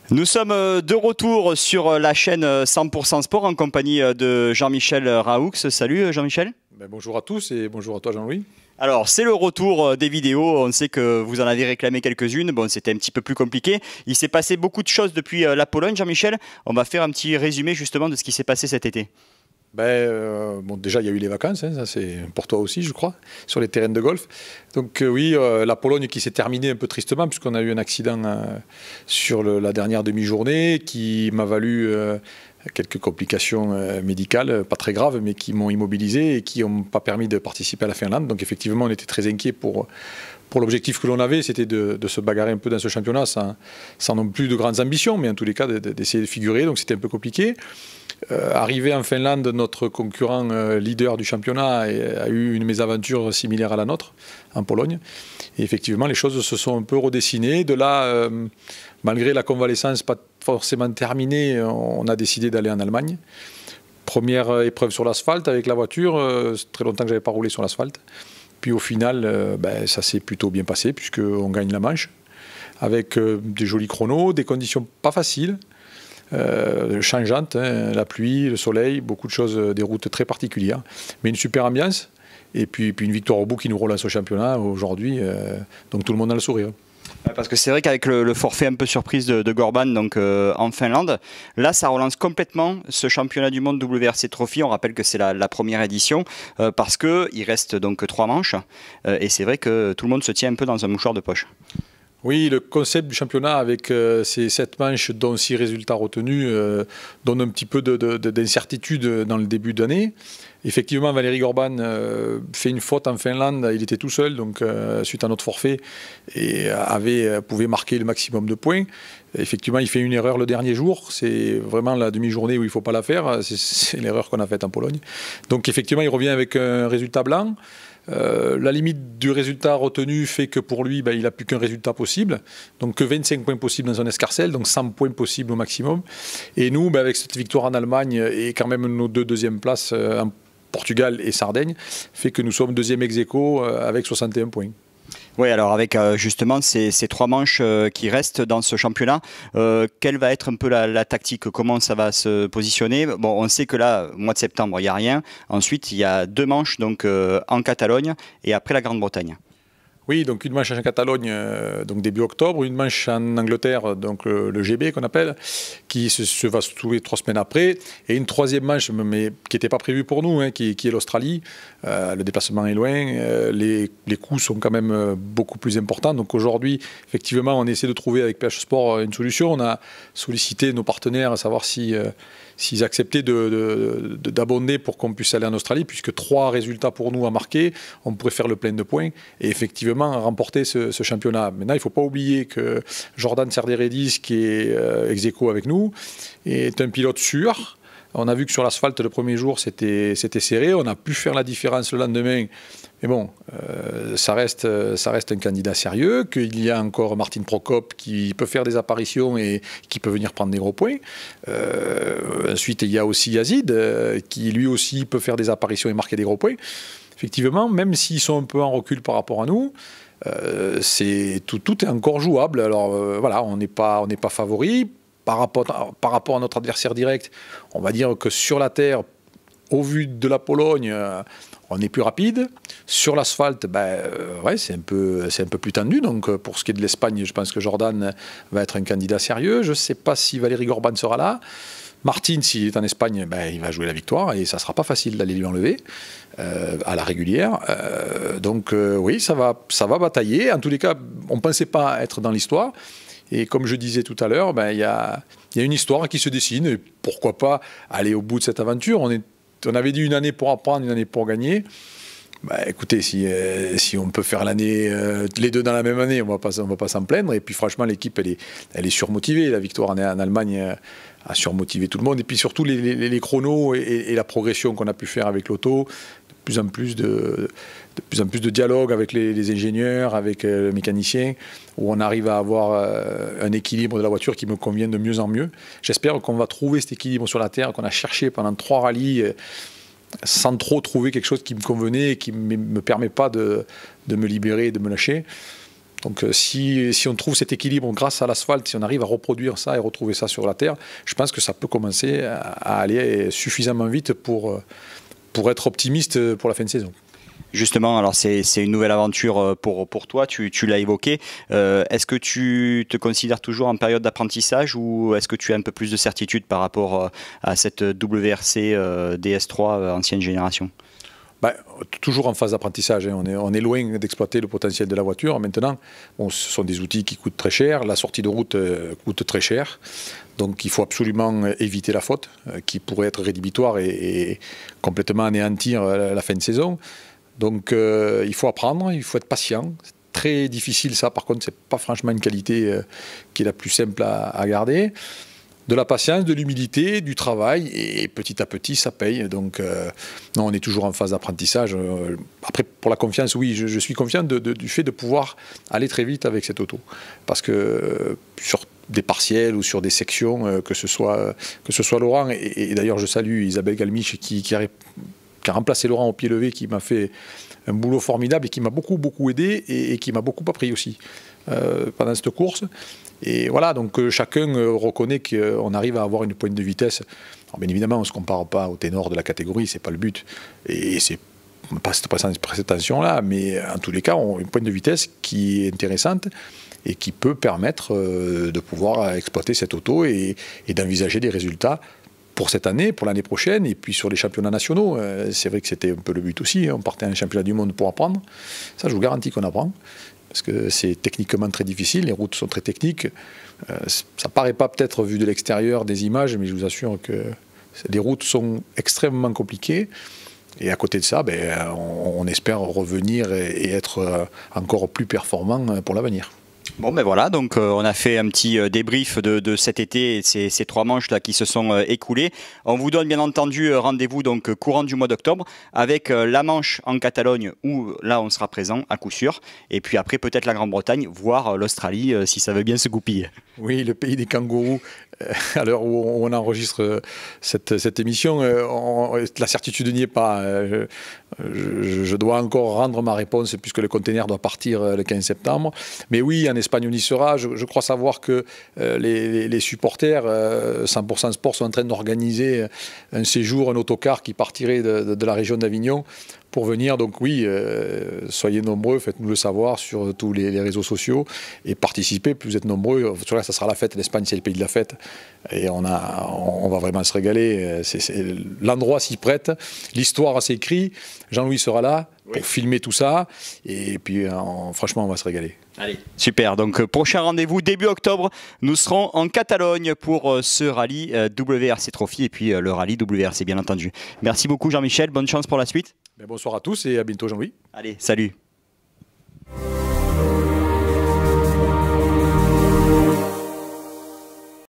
Nous sommes de retour sur la chaîne 100% Sport en compagnie de Jean-Michel Raoux. Salut Jean-Michel. Bonjour à tous et bonjour à toi Jean-Louis. Alors c'est le retour des vidéos, on sait que vous en avez réclamé quelques-unes, bon c'était un petit peu plus compliqué. Il s'est passé beaucoup de choses depuis la Pologne, Jean-Michel. On va faire un petit résumé justement de ce qui s'est passé cet été. Déjà, il y a eu les vacances, ça c'est pour toi aussi, je crois, sur les terrains de golf. Donc oui, la Pologne qui s'est terminée un peu tristement, puisqu'on a eu un accident sur la dernière demi-journée qui m'a valu quelques complications médicales, pas très graves, mais qui m'ont immobilisé et qui n'ont pas permis de participer à la Finlande. Donc effectivement, on était très inquiets pour l'objectif que l'on avait, c'était de se bagarrer un peu dans ce championnat sans non plus de grandes ambitions, mais en tous les cas d'essayer de figurer, donc c'était un peu compliqué. Arrivé en Finlande, notre concurrent leader du championnat a eu une mésaventure similaire à la nôtre, en Pologne. Et effectivement, les choses se sont un peu redessinées. De là, malgré la convalescence pas forcément terminée, on a décidé d'aller en Allemagne. Première épreuve sur l'asphalte avec la voiture, c'est très longtemps que je n'avais pas roulé sur l'asphalte. Puis au final, ça s'est plutôt bien passé puisqu'on gagne la manche avec des jolis chronos, des conditions pas faciles, changeantes, la pluie, le soleil, beaucoup de choses, des routes très particulières, mais une super ambiance et puis une victoire au bout qui nous relance au championnat aujourd'hui, donc tout le monde a le sourire. Parce que c'est vrai qu'avec le forfait un peu surprise de Gorban donc, en Finlande, là ça relance complètement ce championnat du monde WRC Trophy. On rappelle que c'est la première édition parce qu'il reste donc 3 manches et c'est vrai que tout le monde se tient un peu dans un mouchoir de poche. Oui, le concept du championnat avec ces 7 manches dont 6 résultats retenus donne un petit peu d'incertitude dans le début d'année. Effectivement, Valeri Gorban fait une faute en Finlande, il était tout seul, donc suite à notre forfait, et pouvait marquer le maximum de points. Effectivement, il fait une erreur le dernier jour, c'est vraiment la demi-journée où il ne faut pas la faire, c'est l'erreur qu'on a faite en Pologne. Donc effectivement, il revient avec un résultat blanc. La limite du résultat retenu fait que pour lui, il n'a plus qu'un résultat possible, donc que 25 points possibles dans un escarcelle, donc 100 points possibles au maximum. Et nous, avec cette victoire en Allemagne et quand même nos 2 deuxièmes places en Portugal et Sardaigne, fait que nous sommes deuxième ex-aequo avec 61 points. Oui, alors avec justement ces 3 manches qui restent dans ce championnat, quelle va être un peu la tactique? Comment ça va se positionner? Bon, on sait que là, au mois de septembre, il n'y a rien. Ensuite, il y a 2 manches donc, en Catalogne et après la Grande-Bretagne. Oui, donc une manche en Catalogne, donc début octobre, une manche en Angleterre, donc le GB qu'on appelle, qui se va se trouver 3 semaines après, et une 3e manche, mais qui n'était pas prévue pour nous, qui est l'Australie. Le déplacement est loin, les coûts sont quand même beaucoup plus importants. Donc aujourd'hui, effectivement, on essaie de trouver avec PH Sport une solution. On a sollicité nos partenaires à savoir s'ils acceptaient d'abonder pour qu'on puisse aller en Australie, puisque 3 résultats pour nous à marquer, on pourrait faire le plein de points et effectivement remporter ce championnat. Maintenant, il ne faut pas oublier que Jordan Serderedis, qui est ex-aequo avec nous, est un pilote sûr. On a vu que sur l'asphalte, le premier jour, c'était serré. On a pu faire la différence le lendemain. Mais bon, ça reste un candidat sérieux, qu'il y a encore Martin Prokop qui peut faire des apparitions et qui peut venir prendre des gros points. Ensuite, il y a aussi Yazid, qui lui aussi peut faire des apparitions et marquer des gros points. Effectivement, même s'ils sont un peu en recul par rapport à nous, tout est encore jouable. Alors voilà, on n'est pas favori. Par rapport à notre adversaire direct, on va dire que sur la terre, au vu de la Pologne, on est plus rapide. Sur l'asphalte, c'est un peu plus tendu. Donc pour ce qui est de l'Espagne, je pense que Jordan va être un candidat sérieux. Je ne sais pas si Valeri Gorban sera là. Martin, s'il est en Espagne, il va jouer la victoire et ça ne sera pas facile d'aller lui enlever à la régulière. Donc oui, ça va batailler. En tous les cas, on ne pensait pas être dans l'histoire. Et comme je disais tout à l'heure, il y a une histoire qui se dessine. Et pourquoi pas aller au bout de cette aventure? On avait dit une année pour apprendre, une année pour gagner. Écoutez, si on peut faire l'année, les 2 dans la même année, on va pas s'en plaindre. Et puis franchement, l'équipe, elle est surmotivée. La victoire en Allemagne a surmotivé tout le monde. Et puis surtout, les chronos et la progression qu'on a pu faire avec l'auto, de plus en plus de dialogue avec les ingénieurs, avec le mécanicien, où on arrive à avoir un équilibre de la voiture qui me convient de mieux en mieux. J'espère qu'on va trouver cet équilibre sur la terre, qu'on a cherché pendant 3 rallyes, sans trop trouver quelque chose qui me convenait et qui ne me permet pas de me libérer et de me lâcher. Donc si on trouve cet équilibre grâce à l'asphalte, si on arrive à reproduire ça et retrouver ça sur la terre, je pense que ça peut commencer à aller suffisamment vite pour être optimiste pour la fin de saison. Justement, alors c'est une nouvelle aventure pour toi, tu l'as évoqué. Est-ce que tu te considères toujours en période d'apprentissage ou est-ce que tu as un peu plus de certitude par rapport à cette WRC DS3 ancienne génération? Toujours en phase d'apprentissage, hein. On est loin d'exploiter le potentiel de la voiture. Maintenant, bon, ce sont des outils qui coûtent très cher, la sortie de route coûte très cher, donc il faut absolument éviter la faute qui pourrait être rédhibitoire et complètement anéantir la fin de saison. Donc il faut apprendre, il faut être patient. C'est très difficile ça, par contre, c'est pas franchement une qualité qui est la plus simple à garder. De la patience, de l'humilité, du travail, et petit à petit, ça paye. Donc, non, on est toujours en phase d'apprentissage. Après, pour la confiance, oui, je suis confiant du fait de pouvoir aller très vite avec cette auto. Parce que sur des partiels ou sur des sections, que ce soit Laurent, et d'ailleurs, je salue Isabelle Galmiche qui a remplacé Laurent au pied levé, qui m'a fait un boulot formidable et qui m'a beaucoup aidé et qui m'a beaucoup appris aussi pendant cette course. Et voilà, donc chacun reconnaît qu'on arrive à avoir une pointe de vitesse. Alors, bien évidemment, on ne se compare pas au ténor de la catégorie, c'est pas le but. Et c'est pas cette prétention-là, mais en tous les cas, on a une pointe de vitesse qui est intéressante et qui peut permettre de pouvoir exploiter cette auto et d'envisager des résultats pour cette année, pour l'année prochaine, et puis sur les championnats nationaux. C'est vrai que c'était un peu le but aussi, hein. On partait à un championnat du monde pour apprendre. Ça, je vous garantis qu'on apprend. Parce que c'est techniquement très difficile, les routes sont très techniques. Ça ne paraît pas peut-être vu de l'extérieur des images, mais je vous assure que les routes sont extrêmement compliquées. Et à côté de ça, on espère revenir et être encore plus performant pour l'avenir. Bon ben voilà, donc on a fait un petit débrief de cet été et ces 3 manches là qui se sont écoulées. On vous donne bien entendu rendez-vous donc courant du mois d'octobre avec la manche en Catalogne où là on sera présent à coup sûr. Et puis après peut-être la Grande-Bretagne, voire l'Australie si ça veut bien se goupiller. Oui, le pays des kangourous. À l'heure où on enregistre cette émission, la certitude n'y est pas. Je dois encore rendre ma réponse puisque le conteneur doit partir le 15 septembre. Mais oui, en Espagne, on y sera. Je crois savoir que les supporters 100% Sport sont en train d'organiser un séjour, un autocar qui partirait de la région d'Avignon pour venir. Donc oui, soyez nombreux, faites-nous le savoir sur tous les réseaux sociaux et participez, plus vous êtes nombreux. Là, ça sera la fête. L'Espagne, c'est le pays de la fête. Et on va vraiment se régaler. L'endroit s'y prête. L'histoire s'écrit. Jean-Louis sera là pour filmer tout ça. Et puis, franchement, on va se régaler. Allez, super. Donc, prochain rendez-vous début octobre. Nous serons en Catalogne pour ce rallye WRC Trophy et puis le rallye WRC, bien entendu. Merci beaucoup, Jean-Michel. Bonne chance pour la suite. Bonsoir à tous et à bientôt, Jean-Louis. Allez, salut.